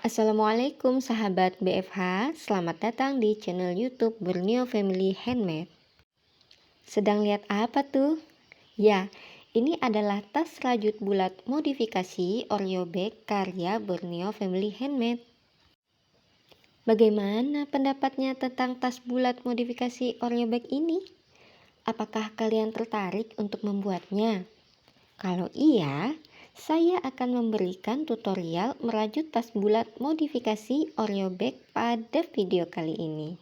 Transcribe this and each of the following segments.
Assalamualaikum sahabat BFH, selamat datang di channel YouTube Borneo Family Handmade. Sedang lihat apa tuh? Ya, ini adalah tas rajut bulat modifikasi Oreo bag karya Borneo Family Handmade. Bagaimana pendapatnya tentang tas bulat modifikasi Oreo bag ini? Apakah kalian tertarik untuk membuatnya? Kalau iya, saya akan memberikan tutorial merajut tas bulat modifikasi Oreo bag pada video kali ini.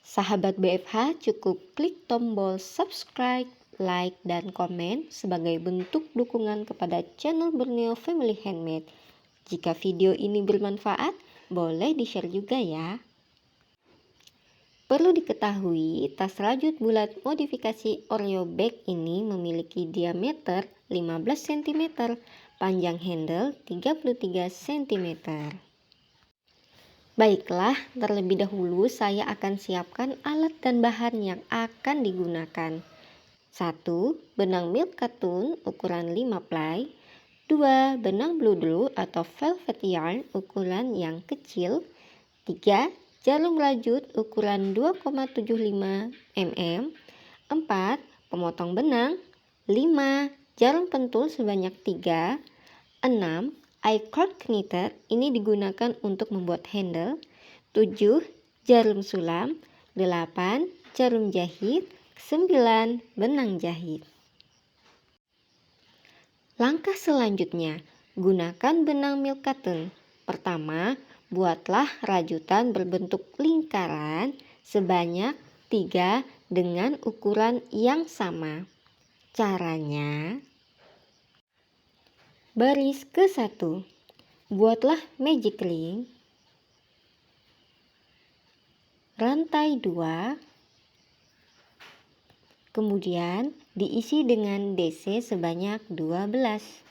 Sahabat BFH cukup klik tombol subscribe, like, dan komen sebagai bentuk dukungan kepada channel Borneo Family Handmade. Jika video ini bermanfaat, boleh di-share juga ya. Perlu diketahui, tas rajut bulat modifikasi Oreo bag ini memiliki diameter 15 cm, panjang handle 33 cm. Baiklah, terlebih dahulu saya akan siapkan alat dan bahan yang akan digunakan. 1. Benang milk cotton ukuran 5 ply. 2. Benang blue atau velvet yarn ukuran yang kecil. 3. Jarum rajut ukuran 2,75 mm. 4. Pemotong benang. 5. Jarum pentul sebanyak 3. 6. I-cord knitter, ini digunakan untuk membuat handle. 7. Jarum sulam. 8. Jarum jahit. 9. Benang jahit. Langkah selanjutnya, gunakan benang milk cotton. Pertama, buatlah rajutan berbentuk lingkaran sebanyak 3 dengan ukuran yang sama. Caranya, baris ke-1, buatlah magic ring, rantai 2, kemudian diisi dengan DC sebanyak 12.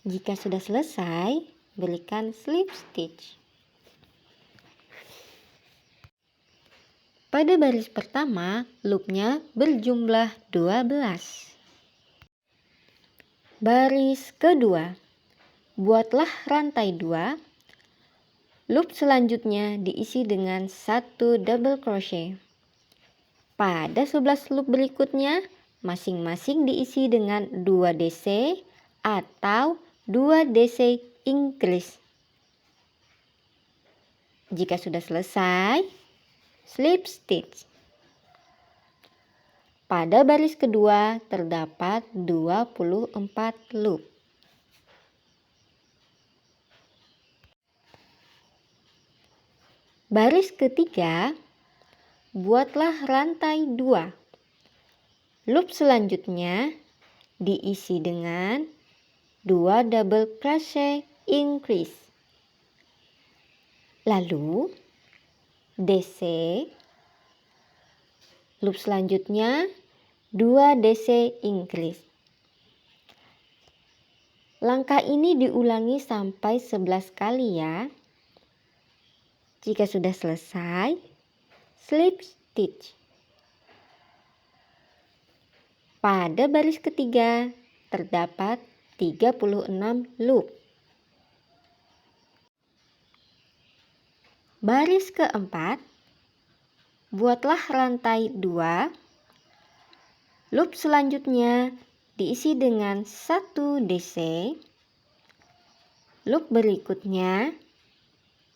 Jika sudah selesai, berikan slip stitch. Pada baris pertama, loopnya berjumlah 12. Baris kedua, buatlah rantai 2. Loop selanjutnya diisi dengan 1 double crochet. Pada 11 loop berikutnya, masing-masing diisi dengan 2 DC atau 2 DC increase. Jika sudah selesai, slip stitch. Pada baris kedua terdapat 24 loop. Baris ketiga, buatlah rantai 2. Loop selanjutnya diisi dengan 2 double crochet increase. Lalu DC, loop selanjutnya 2 DC increase. Langkah ini diulangi sampai 11 kali ya. Jika sudah selesai, slip stitch. Pada baris ketiga terdapat 36 loop. Baris keempat, buatlah rantai 2. Loop selanjutnya diisi dengan 1 DC. Loop berikutnya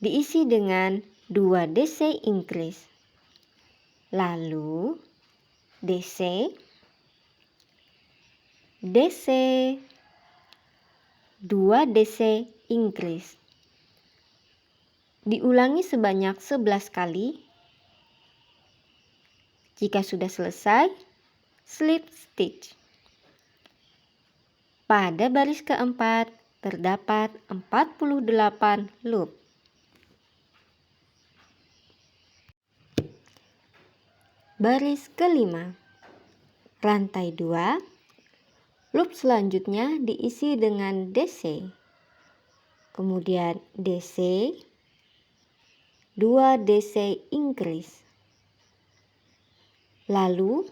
diisi dengan 2 DC increase. Lalu DC, DC, 2 DC increase. Diulangi sebanyak 11 kali. Jika sudah selesai, slip stitch. Pada baris keempat terdapat 48 loop. Baris kelima, rantai 2. Loop selanjutnya diisi dengan DC. Kemudian DC, 2 DC increase. Lalu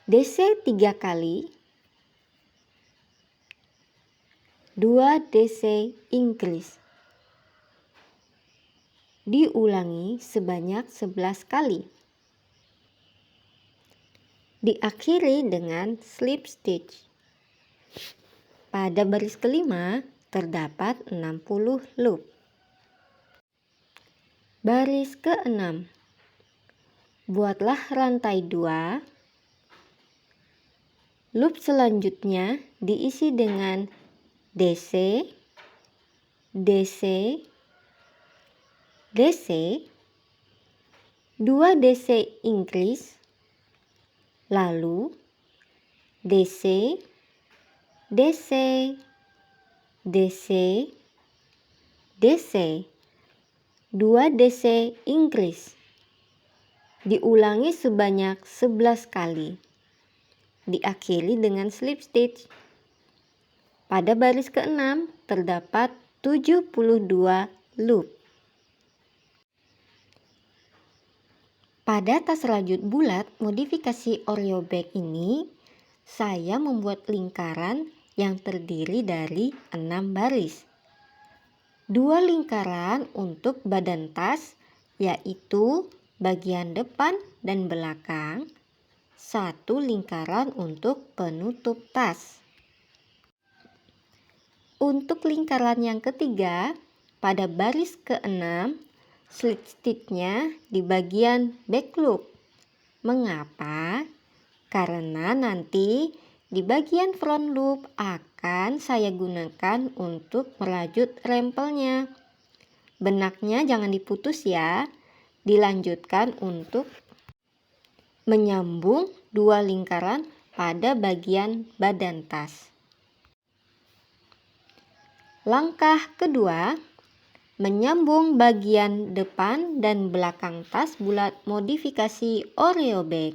DC 3 kali. 2 DC increase. Diulangi sebanyak 11 kali. Diakhiri dengan slip stitch. Pada baris kelima terdapat 60 loop. Baris ke-6. Buatlah rantai 2. Loop selanjutnya diisi dengan DC, DC, DC, 2 DC increase, lalu DC, DC, DC, DC, 2 DC increase. Diulangi sebanyak 11 kali. Diakhiri dengan slip stitch. Pada baris ke-6 terdapat 72 loop. Pada tas rajut bulat modifikasi Oreo bag ini, saya membuat lingkaran yang terdiri dari 6 baris. 2 lingkaran untuk badan tas, yaitu bagian depan dan belakang. 1 lingkaran untuk penutup tas. Untuk lingkaran yang ketiga, pada baris ke-6, slip stitch-nya di bagian back loop. Mengapa? Karena nanti di bagian front loop akan saya gunakan untuk merajut rempelnya. Benaknya jangan diputus ya. Dilanjutkan untuk menyambung 2 lingkaran pada bagian badan tas. Langkah kedua, menyambung bagian depan dan belakang tas bulat modifikasi Oreo bag.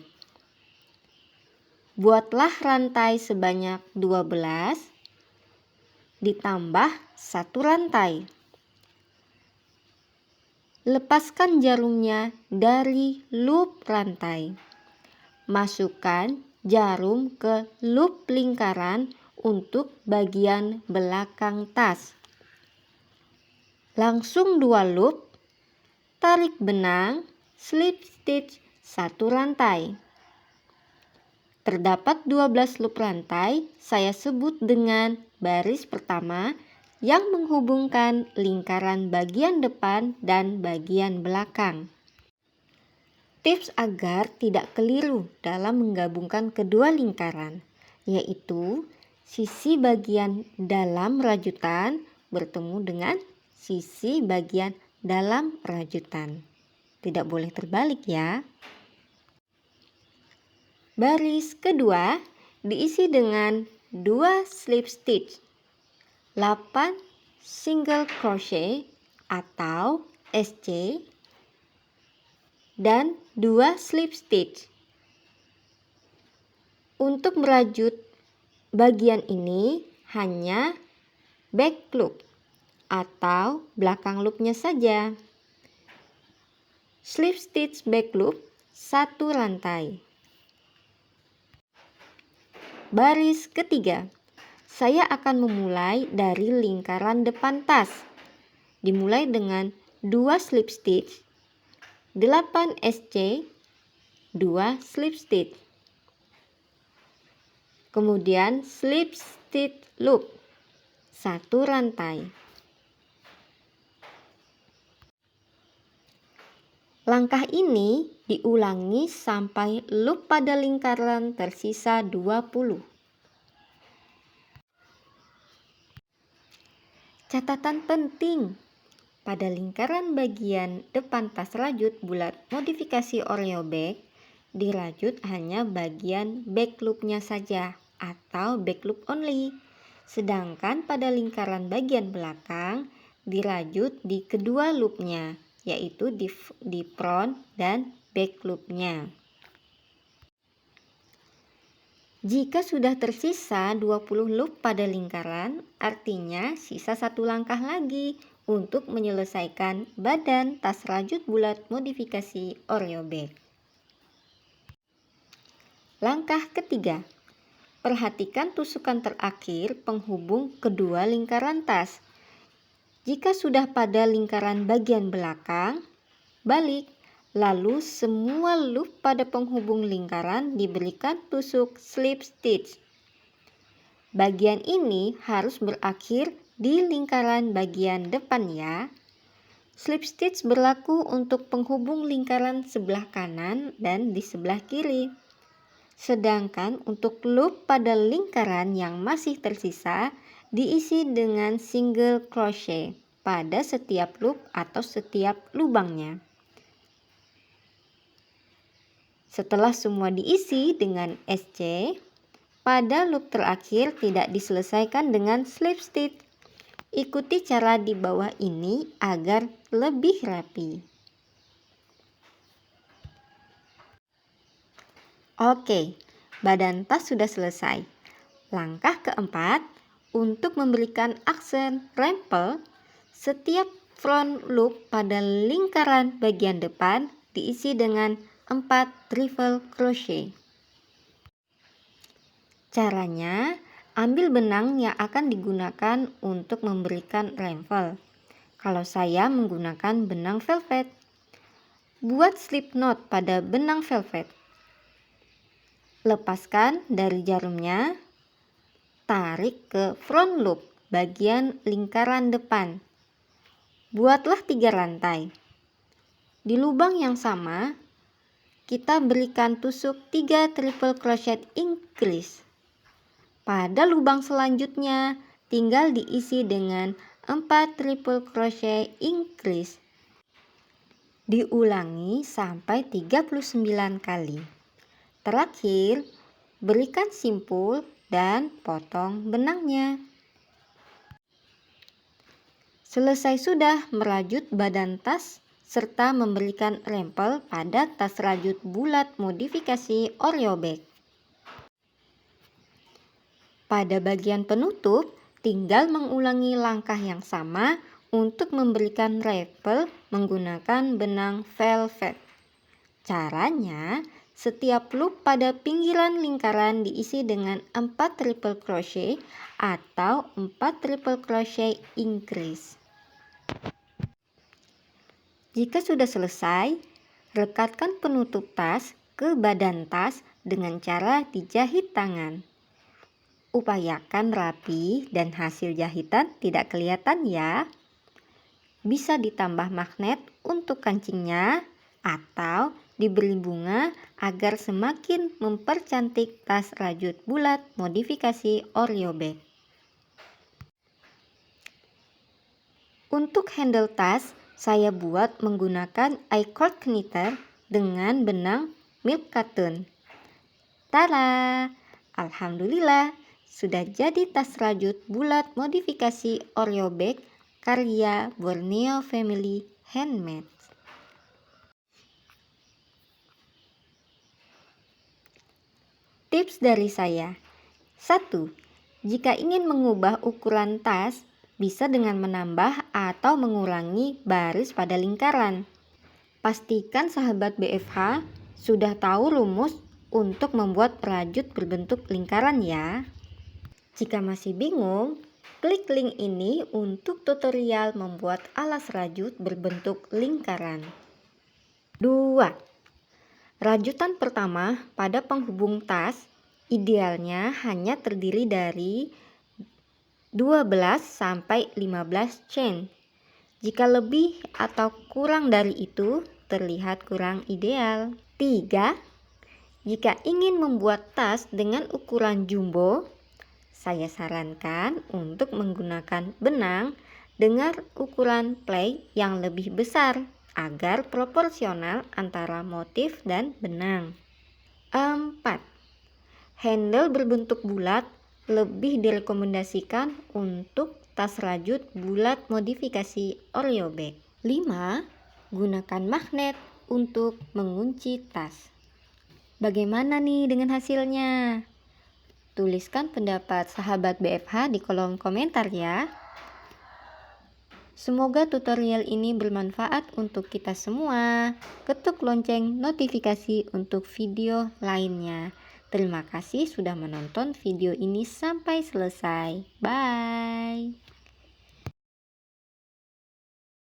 Buatlah rantai sebanyak 12 ditambah 1 rantai. Lepaskan jarumnya dari loop rantai. Masukkan jarum ke loop lingkaran untuk bagian belakang tas. Langsung 2 loop, tarik benang, slip stitch 1 rantai. Terdapat 12 loop rantai, saya sebut dengan baris pertama yang menghubungkan lingkaran bagian depan dan bagian belakang. Tips agar tidak keliru dalam menggabungkan kedua lingkaran, yaitu sisi bagian dalam rajutan bertemu dengan sisi bagian dalam rajutan. Tidak boleh terbalik ya. Baris kedua diisi dengan 2 slip stitch, 8 single crochet atau SC, dan 2 slip stitch. Untuk merajut bagian ini hanya back loop atau belakang loopnya saja. Slip stitch back loop 1 rantai. Baris ketiga, saya akan memulai dari lingkaran depan tas. Dimulai dengan 2 slip stitch, 8 SC, 2 slip stitch. Kemudian slip stitch loop 1 rantai. Langkah ini diulangi sampai loop pada lingkaran tersisa 20. Catatan penting, pada lingkaran bagian depan tas rajut bulat modifikasi Oreo bag, dirajut hanya bagian back loopnya saja atau back loop only. Sedangkan pada lingkaran bagian belakang dirajut di kedua loopnya, yaitu di front dan back loopnya. Jika sudah tersisa 20 loop pada lingkaran, artinya sisa 1 langkah lagi untuk menyelesaikan badan tas rajut bulat modifikasi Oreo bag. Langkah ketiga, Perhatikan tusukan terakhir penghubung kedua lingkaran tas. Jika sudah pada lingkaran bagian belakang, balik. Lalu semua loop pada penghubung lingkaran diberikan tusuk slip stitch. Bagian ini harus berakhir di lingkaran bagian depan ya. Slip stitch berlaku untuk penghubung lingkaran sebelah kanan dan di sebelah kiri. Sedangkan untuk loop pada lingkaran yang masih tersisa diisi dengan single crochet pada setiap loop atau setiap lubangnya. Setelah semua diisi dengan SC, pada loop terakhir tidak diselesaikan dengan slip stitch. Ikuti cara di bawah ini agar lebih rapi. Oke, badan tas sudah selesai. Langkah keempat, untuk memberikan aksen rempel, setiap front loop pada lingkaran bagian depan diisi dengan 4 triple crochet. Caranya, ambil benang yang akan digunakan untuk memberikan rempel. Kalau saya menggunakan benang velvet. Buat slip knot pada benang velvet. Lepaskan dari jarumnya, tarik ke front loop bagian lingkaran depan. Buatlah 3 rantai. Di lubang yang sama, kita berikan tusuk 3 triple crochet increase. Pada lubang selanjutnya, tinggal diisi dengan 4 triple crochet increase. Diulangi sampai 39 kali. Terakhir, berikan simpul dan potong benangnya. Selesai sudah merajut badan tas serta memberikan rempel pada tas rajut bulat modifikasi Oreo bag. Pada bagian penutup, tinggal mengulangi langkah yang sama untuk memberikan rempel menggunakan benang velvet. Caranya, setiap loop pada pinggiran lingkaran diisi dengan 4 triple crochet atau 4 triple crochet increase. Jika sudah selesai, rekatkan penutup tas ke badan tas dengan cara dijahit tangan. Upayakan rapi dan hasil jahitan tidak kelihatan ya. Bisa ditambah magnet untuk kancingnya atau diberi bunga agar semakin mempercantik tas rajut bulat modifikasi Oreo bag. Untuk handle tas, saya buat menggunakan I-cord knitter dengan benang milk cotton. Tada! Alhamdulillah, sudah jadi tas rajut bulat modifikasi Oreo bag karya Borneo Family Handmade. Tips dari saya. 1. Jika ingin mengubah ukuran tas, bisa dengan menambah atau mengurangi baris pada lingkaran. Pastikan sahabat BFH sudah tahu rumus untuk membuat rajut berbentuk lingkaran ya. Jika masih bingung, klik link ini untuk tutorial membuat alas rajut berbentuk lingkaran. 2. Rajutan pertama pada penghubung tas idealnya hanya terdiri dari 12 sampai 15 chain. Jika lebih atau kurang dari itu, terlihat kurang ideal. 3. Jika ingin membuat tas dengan ukuran jumbo, saya sarankan untuk menggunakan benang dengan ukuran play yang lebih besar agar proporsional antara motif dan benang. 4. Handle berbentuk bulat lebih direkomendasikan untuk tas rajut bulat modifikasi Oreo bag. 5. Gunakan magnet untuk mengunci tas. Bagaimana nih dengan hasilnya? Tuliskan pendapat sahabat BFH di kolom komentar ya. Semoga tutorial ini bermanfaat untuk kita semua. Ketuk lonceng notifikasi untuk video lainnya. Terima kasih sudah menonton video ini sampai selesai. Bye.